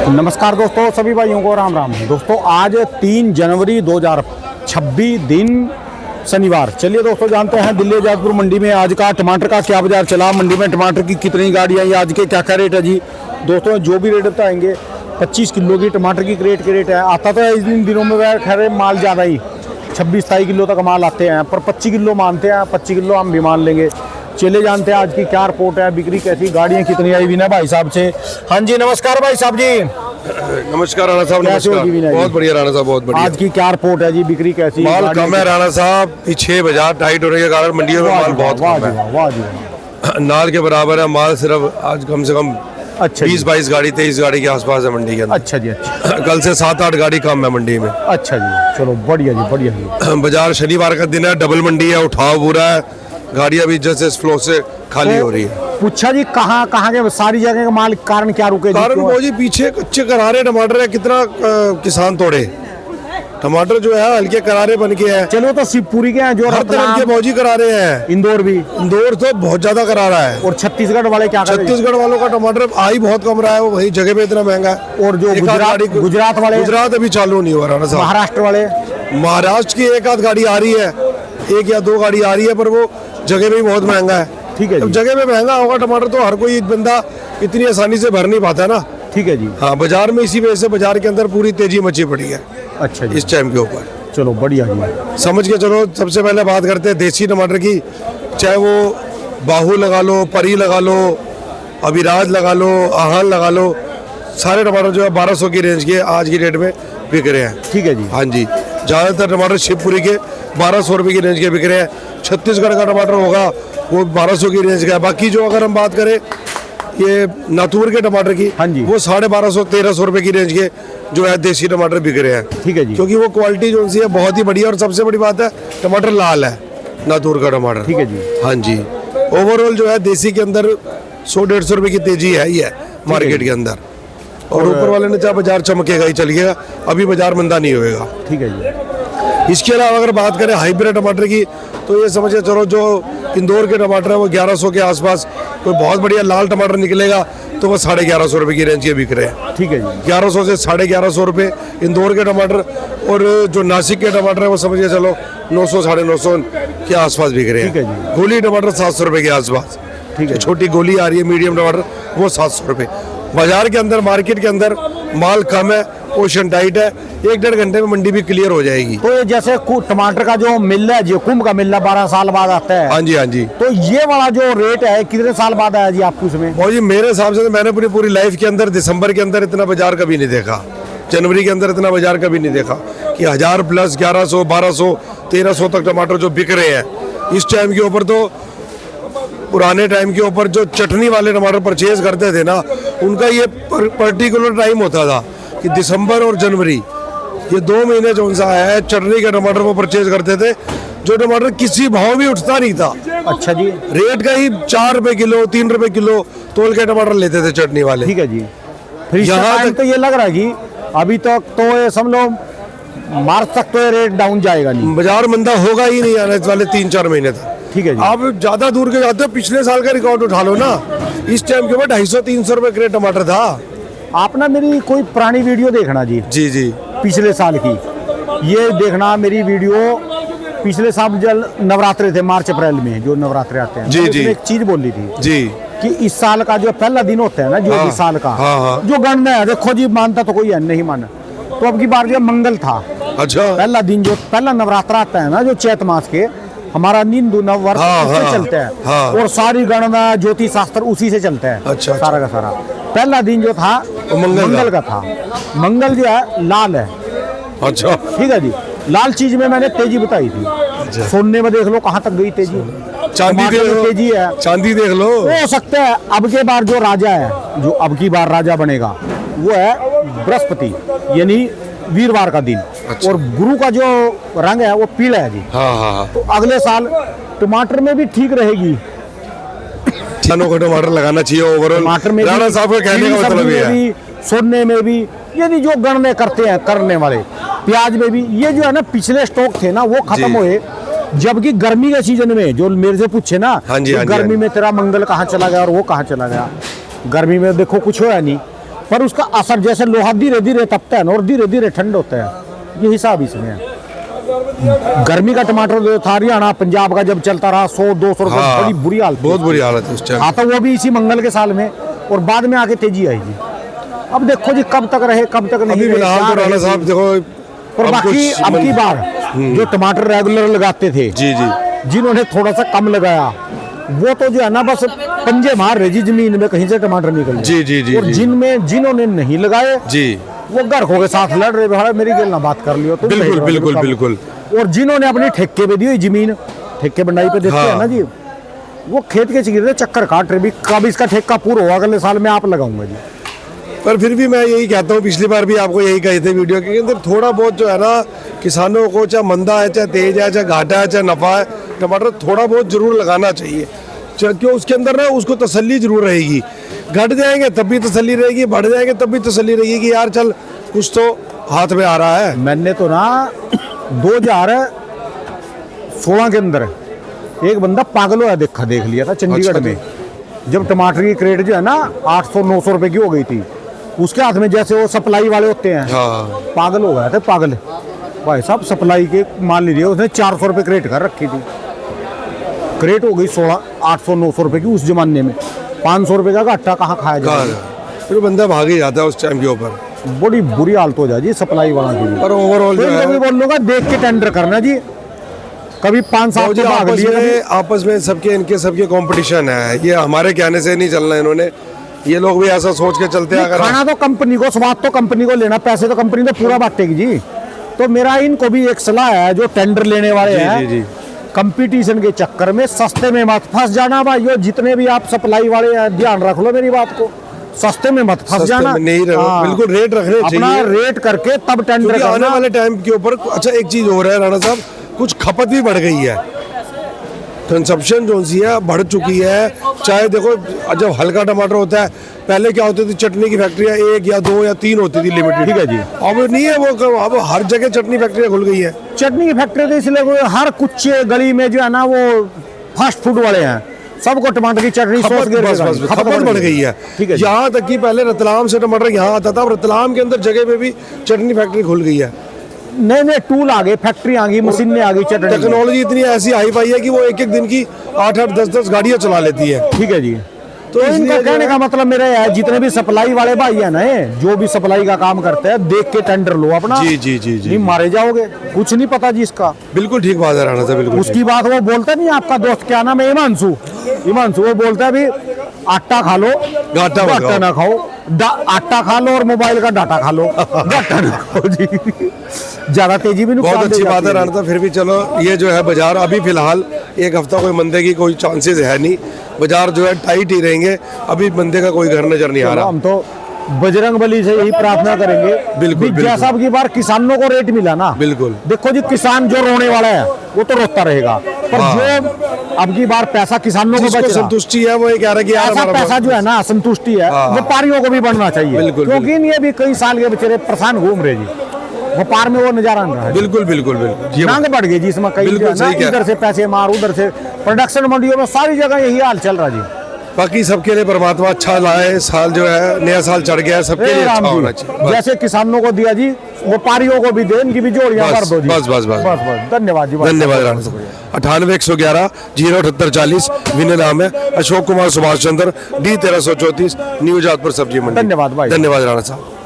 नमस्कार दोस्तों, सभी भाइयों को राम राम। दोस्तों आज 3 जनवरी 2026 दिन शनिवार। चलिए दोस्तों जानते हैं दिल्ली जाजपुर मंडी में आज का टमाटर का क्या बाजार चला, मंडी में टमाटर की कितनी गाड़ियाँ आई, आज के क्या क्या रेट है जी। दोस्तों जो भी रेट बताएंगे 25 किलो की टमाटर की क्रेट के रेट है। आता तो है इन दिनों में वह खैर माल ज़्यादा ही 26-27 किलो तक माल आते हैं, पर 25 किलो मानते हैं, 25 किलो हम भी मान लेंगे। चले जानते हैं आज की क्या रिपोर्ट है, बिक्री कैसी, गाड़ियाँ कितनी आई विनय भाई साहब से। हाँ जी नमस्कार भाई साहब जी। नमस्कार राणा साहब, नमस्कार। बहुत बढ़िया राणा साहब, बहुत बढ़िया। आज की क्या रिपोर्ट है जी, बिक्री कैसी? माल कम है राणा साहब, पीछे बाजार टाइट होने के कारण मंडियों में माल बहुत कम है। वाह जी वाह। नाल के बराबर है माल, सिर्फ आज कम से कम अच्छा 20-22 गाड़ी 23 गाड़ी के आसपास है मंडी के अंदर। अच्छा जी अच्छा। कल से 7-8 गाड़ी कम है मंडी में। अच्छा जी चलो बढ़िया जी बढ़िया जी। बाजार शनिवार का दिन है, डबल मंडी है, उठाव पूरा है, गाड़ियां भी जैसे फ्लो से खाली हो रही है। पूछा जी कहाँ के सारी जगह का माल कारण क्या रुके? कारण वो जी पीछे कच्चे करारे टमाटर है, कितना किसान तोड़े टमाटर जो है, हल्के करारे बन के हैं। चलो तो शिवपुरी के हैं जो हर तरह के मौजी करारे हैं, इंदौर भी, इंदौर तो बहुत ज्यादा करारा है। और छत्तीसगढ़ वाले क्या कर रहे हैं? छत्तीसगढ़ वालों का टमाटर आई बहुत कम रहा है, वो वही जगह पे इतना महंगा है। और जो गुजरात वाले, गुजरात अभी चालू नहीं हो रहा ना। महाराष्ट्र वाले, महाराष्ट्र की एक आध गाड़ी आ रही है, 1 या 2 गाड़ी आ रही है, पर वो जगह में बहुत महंगा है। ठीक है जी। जगह में महंगा होगा टमाटर तो हर कोई बंदा इतनी आसानी से भर नहीं पाता ना। ठीक है जी। हाँ, बाजार में इसी वजह से बाजार के अंदर पूरी तेजी मची पड़ी है। अच्छा जी। इस टाइम के ऊपर चलो बढ़िया जी। समझ के चलो। सबसे पहले बात करते हैं देसी टमाटर की, चाहे वो बाहू लगा लो, परी लगा लो, अभिराज लगा लो, आहान लगा लो, सारे टमाटर जो है 1200 की रेंज के आज की डेट में बिक रहे हैं। ठीक है जी। हाँ जी, ज़्यादातर टमाटर शिवपुरी के 1200 रुपये की रेंज के बिक रहे हैं। छत्तीसगढ़ का टमाटर होगा वो 1200 की रेंज का है। बाकी जो अगर हम बात करें ये नातूर के टमाटर की, हाँ जी, वो 1250-1300 रुपये की रेंज के जो है देसी टमाटर बिक रहे हैं। ठीक है जी। क्योंकि वो क्वालिटी जो सी है बहुत ही बढ़िया, और सबसे बड़ी बात है टमाटर लाल है नातूर का टमाटर। ठीक है जी। हाँ जी, ओवरऑल जो है देसी के अंदर 100-150 रुपये की तेजी है ही है मार्केट के अंदर। और ऊपर वाले ने चाहे बाजार चमकेगा ही चलिएगा, अभी बाजार मंदा नहीं होएगा। ठीक है जी। इसके अलावा अगर बात करें हाइब्रिड टमाटर की, तो ये समझिए चलो जो इंदौर के टमाटर है वो 1100 के आसपास, कोई बहुत बढ़िया लाल टमाटर निकलेगा तो वो 1150 रुपये की रेंज के बिक रहे हैं। ठीक है जी। 1100 से 1150 रुपये इंदौर के टमाटर, और जो नासिक के टमाटर है वो समझिए चलो 900-950 के आसपास बिक रहे हैं। ठीक है जी। गोली टमाटर 700 रुपये के आसपास। ठीक है। छोटी गोली आ रही है मीडियम टमाटर, वो 700 रुपये। बाजार के अंदर मार्केट के अंदर माल कम है, पोषण टाइट है, 1-1.5 घंटे में मंडी भी क्लियर हो जाएगी। तो ये जैसे टमाटर का जो मिल है, जो कुंभ का मिल 12 साल बाद आता है। हाँ जी, हाँ जी। तो ये वाला जो रेट है कितने साल बाद आया जी आपको उसमें? और जी मेरे हिसाब से तो मैंने अपनी पूरी लाइफ के अंदर दिसंबर के अंदर इतना बाजार कभी नहीं देखा, जनवरी के अंदर इतना बाजार कभी नहीं देखा कि 1000 प्लस 1100, 1200, 1300 तक टमाटर जो बिक रहे हैं इस टाइम के ऊपर। तो पुराने टाइम के ऊपर जो चटनी वाले टमाटर परचेज करते थे ना, उनका ये पर्टिकुलर टाइम होता था कि दिसंबर और जनवरी, ये 2 महीने जो सा है चटनी के टमाटर वो परचेज करते थे, जो टमाटर किसी भाव भी उठता नहीं था। अच्छा जी। रेट का ही 4 रुपए किलो, 3 रुपए किलो तोल के टमाटर लेते थे चटनी वाले। ठीक है जी। फिर यहाँ यहाँ तो ये लग रहा है कि अभी तक तो ये समझ लो मार्च तक तो ये रेट डाउन जाएगा नहीं, बाजार मंदा होगा ही नहीं आने वाले 3-4 महीने तक। ठीक है जी। आप ज्यादा दूर के जाते हो, पिछले साल का रिकॉर्ड उठा लो ना, इस टाइम के ऊपर 250-300 रुपए क्रेट टमाटर था। आप ना मेरी कोई पुरानी वीडियो देखना जी, जी जी, पिछले साल की, ये देखना मेरी वीडियो पिछले साल जल नवरात्रे थे, मार्च अप्रैल में जो नवरात्रे आते हैं। जी तो जी। एक चीज बोली थी जी कि इस साल का जो पहला दिन होता है ना, जो हाँ, इस साल का, हाँ, हाँ। जो गणना है, देखो जी मानता तो कोई है नहीं माना, तो अब की बार जो मंगल था अच्छा, पहला दिन, जो पहला नवरात्र आता है ना जो चैत मास के, हमारा हिंदू नववर्ष हाँ, उससे हाँ, चलता है। हाँ। और सारी गणना ज्योतिष शास्त्र उसी से चलता है। अच्छा, सारा का सारा पहला दिन जो था वो मंगल का था। मंगल जो है लाल है। अच्छा, ठीक है जी। लाल चीज में मैंने तेजी बताई थी। सोने में देख लो कहाँ तक गई तेजी, चांदी देख लो, तेजी है, चांदी देख लो। हो सकता है अब के बार जो राजा है, जो अब की बार राजा बनेगा वो है बृहस्पति, यानी वीरवार का दिन। अच्छा। और गुरु का जो रंग है वो पीला है जी। हाँ हाँ, तो अगले साल टमाटर में भी ठीक रहेगी, किसानों को टमाटर लगाना चाहिए ओवरऑल। टमाटर में राणा साहब का कहने का मतलब ये है, सोने में भी, यदि जो गणने करते हैं करने वाले, प्याज में भी, ये जो है ना पिछले स्टॉक थे ना वो खत्म हुए, जबकि गर्मी के सीजन में जो मेरे से पूछे ना, हाँ जी, तो हाँ जी, गर्मी हाँ जी। में तेरा मंगल कहाँ चला गया और वो कहाँ चला गया, गर्मी में देखो कुछ होया नहीं, पर उसका असर जैसे लोहा धीरे धीरे तपता है ना और धीरे धीरे ठंड होता है, ये हिसाब इसमें है। गर्मी का टमाटर जो था हरियाणा पंजाब का जब चलता रहा 100-200 रुपए, हाँ, बड़ी बुरी हालत, बहुत बुरी हालत है उस टाइम। आता वो भी इसी मंगल के साल में, और बाद में आके तेजी आएगी। अब देखो जी कब तक रहे कब तक नहीं अभी रहे, फिलहाल क्या तो राणा रहे। साहब देखो, और अब बाकी कुछ अब की बार जो टमाटर रेगुलर लगाते थे, जी जी जिन्होंने थोड़ा सा कम लगाया, वो तो जो है ना बस पंजे मार रहे जी जमीन में, कहीं से टमाटर निकल जाए। जी, जी, जी, और जी। जिन्होंने नहीं लगाए जी, वो गर्खों के साथ लड़ रहे, भाई मेरी गल ना बात कर लियो तुम, बिल्कुल नहीं करो, बिल्कुल कम। बिल्कुल। और जिन्होंने अपनी ठेके पे दी हुई जमीन, ठेके बंडाई पे देते हाँ। हैं ना जी, वो खेत के चिगिर चक्कर काट रहे भी, कब इसका ठेका पूरा होगा, अगले साल में आप लगाऊंगा जी। पर फिर भी मैं यही कहता हूँ, पिछली बार भी आपको यही कहे थे वीडियो के अंदर, थोड़ा बहुत जो है ना किसानों को, चाहे मंदा है चाहे तेज है चाहे घाटा है चाहे नफा है, टमाटर थोड़ा बहुत जरूर लगाना चाहिए, क्यों उसके अंदर ना उसको तसल्ली जरूर रहेगी। घट जाएंगे तब भी तसल्ली रहेगी, बढ़ जाएंगे तब भी तसल्ली रहेगी कि यार चल कुछ तो हाथ में आ रहा है। मैंने तो ना 2016 के अंदर एक बंदा पागल हुआ देख लिया था चंडीगढ़ अच्छा में, जब टमाटर की क्रेट जो है ना 800-900 रुपए की हो गई थी, उसके हाथ में जैसे वो सप्लाई वाले होते हैं, हाँ पागल हो गए थे पागल भाई साहब। सप्लाई के मान लीजिए उसने 400 रुपए क्रेट कर रखी थी, क्रेट हो गई 800-900 रुपए की उस जमाने में, 500 रुपए का घाटा कहाँ खाया जाए, फिर बंदा भाग ही जाता है उस टाइम के ऊपर। बड़ी बुरी हालत हो जाए सप्लाई वाला की। पर ओवरऑल जो है बोल लूंगा देख के टेंडर करना जी, कभी 5-7 जी आपस में सबके इनके सबके कंपटीशन है, ये हमारे कहने से नहीं चलना, इन्होंने ये लोग भी ऐसा सोच के चलते हैं। अगर खाना तो कंपनी को, स्वाद तो कंपनी को लेना, पैसे तो कंपनी तो पूरा बांटेगी जी। तो मेरा इनको भी एक सलाह है, जो टेंडर लेने वाले जी, हैं, जी, जी। कंपटीशन के चक्कर में सस्ते में मत फंस जाना भाइयों, जितने भी आप सप्लाई वाले हैं ध्यान रख लो मेरी बात को, सस्ते में मत फंस सस्ते जाना, में नहीं रहो, हाँ। बिल्कुल रेट रखने अपना चाहिए, रेट करके तब टेंडर क्योंकि आने करना। वाले टाइम के ऊपर अच्छा एक चीज हो रहा है राणा साहब, कुछ खपत भी बढ़ गई है, कंजप्शन जो सी है बढ़ चुकी है। चाहे देखो जब हल्का टमाटर होता है, पहले क्या होती थी चटनी की फैक्ट्रियाँ 1 या 2 या 3 होती थी लिमिटेड, ठीक है जी। अब नहीं है वो, अब हर जगह चटनी फैक्ट्रियाँ खुल गई है। चटनी की फैक्ट्री तो इसलिए कोई हर कुछ गली में जो है ना वो फास्ट फूड वाले हैं, सबको टमाटर की चटनी सॉस खपत बढ़ गई है। ठीक है जी। यहाँ तक कि पहले रतलाम से टमाटर यहाँ आता था, अब रतलाम के अंदर जगह पे भी चटनी फैक्ट्री खुल गई है। नए टूल आ गए, फैक्ट्री आ गई, मशीनें आ गई चटनी। टेक्नोलॉजी इतनी ऐसी हाई फाई है कि वो एक दिन की 8-8 10-10 गाड़ियाँ चला लेती है। ठीक है जी। तो तो इसलिए इनका जो कहने है- का मतलब मेरा है, जितने भी सप्लाई वाले भाई है ना, जो भी सप्लाई का काम करते हैं, देख के टेंडर लो अपना। जी जी जी जी नहीं मारे जाओगे, कुछ नहीं पता जी इसका। बिल्कुल ठीक बात है राणा साहब, बिल्कुल उसकी बात वो बोलता नहीं, आपका दोस्त क्या नाम है, हिमांशु, वो बोलता है भी आटा खा लो घाटा मत खाओ। ना खाओ, आटा खा लो और मोबाइल का डाटा खा लो, घाटा ना खाओ जी। ज्यादा तेजी भी नुकसान बहुत दे अच्छी बात जाती है राणा साहब। फिर भी चलो ये जो है बाजार अभी फिलहाल एक हफ्ता कोई मंदे की कोई चांसेस है नहीं, बाजार जो है टाइट ही रहेंगे, अभी मंदे का कोई घर नजर नहीं आ चलो, रहा। हम तो बजरंग बली से यही प्रार्थना करेंगे बिल्कुल, भी जैसा अब की बार किसानों को रेट मिला ना, बिल्कुल। देखो जी किसान जो रोने वाला है वो तो रोता रहेगा, पर हाँ। जो अब की बार पैसा किसानों को जिसको बच रहा, संतुष्टि है वो ये कह रहा है कि यार ऐसा हमारा पैसा जो है ना संतुष्टि है, हाँ। व्यापारियों को भी बढ़ना चाहिए। बिल्कुल, क्योंकि ये भी कई साल के बेचारे परेशान घूम रहे जी, व्यापार में वो नजारा नहीं रहा है। बिल्कुल बिल्कुल बिल्कुल ये मांग बढ़ गई जी इसमें, कई बिल्कुल जो है ना, सही कह इधर से पैसे मार उधर से, प्रोडक्शन मंडियों में सारी जगह यही हाल चल रहा जी। बाकी सबके लिए परमात्मा अच्छा लाए, साल जो है नया साल चढ़ गया है, सबके लिए राम अच्छा जी, होना चाहिए। बस। जैसे किसानों को दिया जी, व्यापारियों को भी दे, इनकी भी जोड़ियां बस, भर दो जी। बस, बस, बस। बस धन्यवाद जी, धन्यवाद राणा साहब। 98 111 07840 विनय नाम है, अशोक कुमार सुभाष चंद्र, D 1334, न्यू जातपुर सब्जी मंडी। धन्यवाद भाई। धन्यवाद राणा साहब।